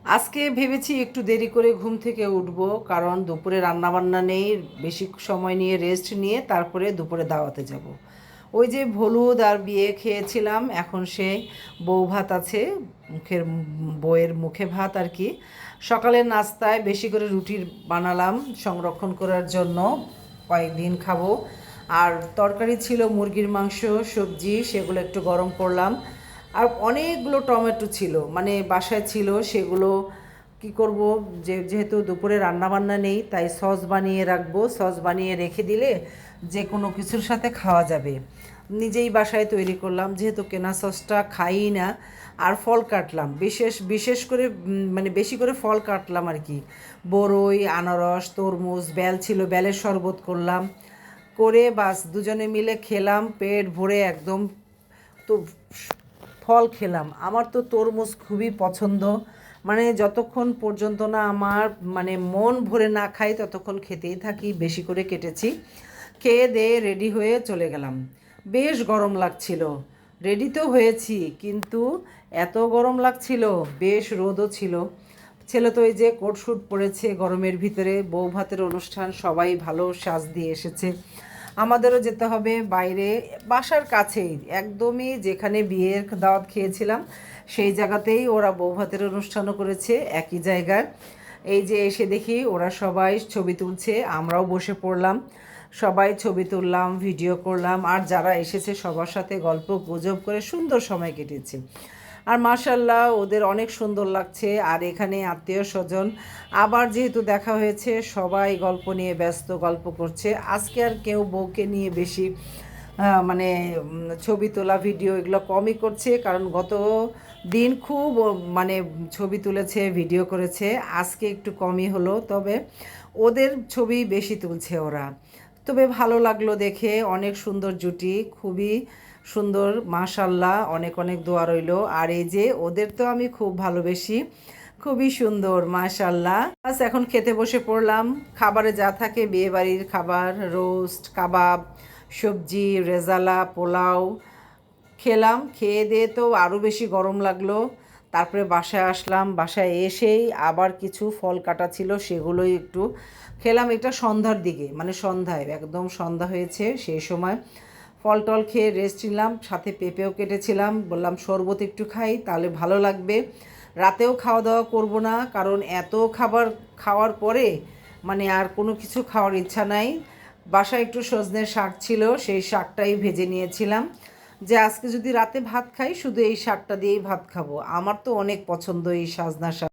আজকে ভেবেছি একটু দেরি করে ঘুম থেকে উঠব, কারণ দুপুরে রান্নাবান্না নেই। বেশি সময় নিয়ে রেস্ট নিয়ে তারপরে দুপুরে দাওয়াতে যাব। ওই যে হলুদ আর বিয়ে খেয়েছিলাম, এখন সেই বউ ভাত আছে, বউয়ের মুখে ভাত আর কি। সকালের নাস্তায় বেশি করে রুটি বানালাম সংরক্ষণ করার জন্য, কয়েকদিন খাবো। আর তরকারি ছিল মুরগির মাংস, সবজি, সেগুলো একটু গরম করলাম। আর অনেকগুলো টমেটো ছিল, মানে বাসায় ছিল সেগুলো। কি করব, যেহেতু দুপুরে রান্নাবান্না নেই, তাই সস বানিয়ে রাখবো। সস বানিয়ে রেখে দিলে যে কোনো কিছুর সাথে খাওয়া যাবে। নিজেই বাসায় তৈরি করলাম, যেহেতু কেনা সসটা খাই না। আর ফল কাটলাম, বিশেষ বিশেষ করে মানে বেশি করে ফল কাটলাম আর কি। বরই, আনারস, তরমুজ, বেল ছিল, বেলের শরবত করলাম। করে বাস দুজনে মিলে খেলাম পেট ভরে একদম। তো ফল খেলাম। আমার তো তরমুজ খুবই পছন্দ, মানে যতক্ষণ পর্যন্ত না আমার মানে মন ভরে না খাই ততক্ষণ খেতেই থাকি। বেশি করে কেটেছি। খেয়ে দিয়ে রেডি হয়ে চলে গেলাম। বেশ গরম লাগছিল। রেডি তো হয়েছি, কিন্তু এত গরম লাগছিল, বেশ রোদও ছিল। ছেলে তো এই যে কোট শুট পরেছে গরমের ভিতরে, বউ ভাতের অনুষ্ঠান, সবাই ভালো সাজ দিয়ে এসেছে। আমাদেরও যেতে হবে বাইরে, বাসার কাছেই একদমই, যেখানে বিয়ের দাওয়াত খেয়েছিলাম সেই জায়গাতেই ওরা বউ ভাতের অনুষ্ঠানও করেছে, একই জায়গায়। এই যে এসে দেখি ওরা সবাই ছবি তুলছে, আমরাও বসে পড়লাম, সবাই ছবি তুললাম, ভিডিও করলাম। আর যারা এসেছে সবার সাথে গল্প গুজব করে সুন্দর সময় কেটেছে। আর মাশাল্লাহ ওদের অনেক সুন্দর লাগছে। আর এখানে আত্মীয় স্বজন আবার যেহেতু দেখা হয়েছে, সবাই গল্প নিয়ে ব্যস্ত, গল্প করছে। আজকে আর কেউ বউকে নিয়ে বেশি মানে ছবি তোলা, ভিডিও এগুলো কমই করছে, কারণ গত দিন খুব মানে ছবি তুলেছে, ভিডিও করেছে। আজকে একটু কমই হলো, তবে ওদের ছবি বেশি তুলছে ওরা। তবে ভালো লাগলো দেখে, অনেক সুন্দর জুটি, খুবই সুন্দর মাশাল্লাহ। অনেক অনেক দোয়া রইলো। আর এই যে ওদের তো আমি খুব ভালোবাসি, খুবই সুন্দর মাশাল্লাহ। বাস এখন খেতে বসে পড়লাম। খাবারে যা থাকে বিয়েবাড়ির খাবার, রোস্ট, কাবাব, সবজি, রেজালা, পোলাও খেলাম। খেয়ে দিয়ে তো আরও বেশি গরম লাগলো। তারপরে বাসায় আসলাম, বাসায় এসেই আবার কিছু ফল কাটা ছিল, সেগুলোই একটু খেলাম। এটা সন্ধ্যার দিকে, মানে সন্ধ্যায়, একদম সন্ধ্যা হয়েছে সেই সময় ফল টল খেয়ে রেস্ট নিলাম। সাথে পেঁপেও কেটেছিলাম, বললাম শরবত একটু খাই তাহলে ভালো লাগবে। রাতেও খাওয়া দাওয়া করব না, কারণ এত খাবার খাওয়ার পরে মানে আর কোনো কিছু খাওয়ার ইচ্ছা নাই। বাসায় একটু সজনের শাক ছিল, সেই শাকটাই ভেজে নিয়েছিলাম, যে আজকে যদি রাতে ভাত খাই শুধু এই শাকটা দিয়েই ভাত খাবো। আমার তো অনেক পছন্দ এই সজনা শাক।